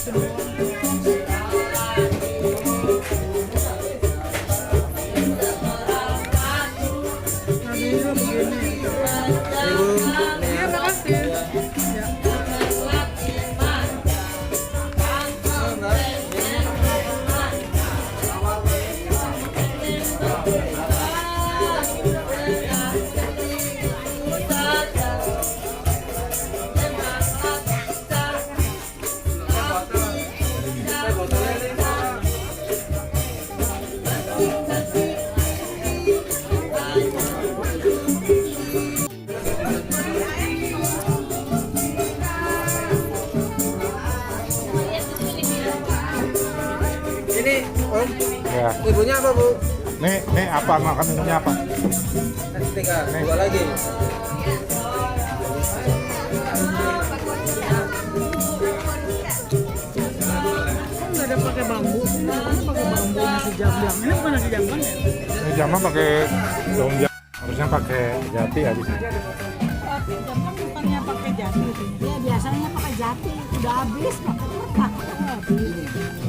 Iya, makasih. Ya. Ini Om, Ya. ibunya apa Bu? Nih apa makan minumnya apa? Tiga, dua lagi. Kok nggak ada pakai bambu? Ini pakai bambu nasi jamblang. Ini bukan nasi jamblang ya? Ini jamnya pakai daun jati. Harusnya pakai jati habisnya. Tapi jamblang bukannya pakai jati. Ya biasanya pakai jati, udah habis pakai kertas.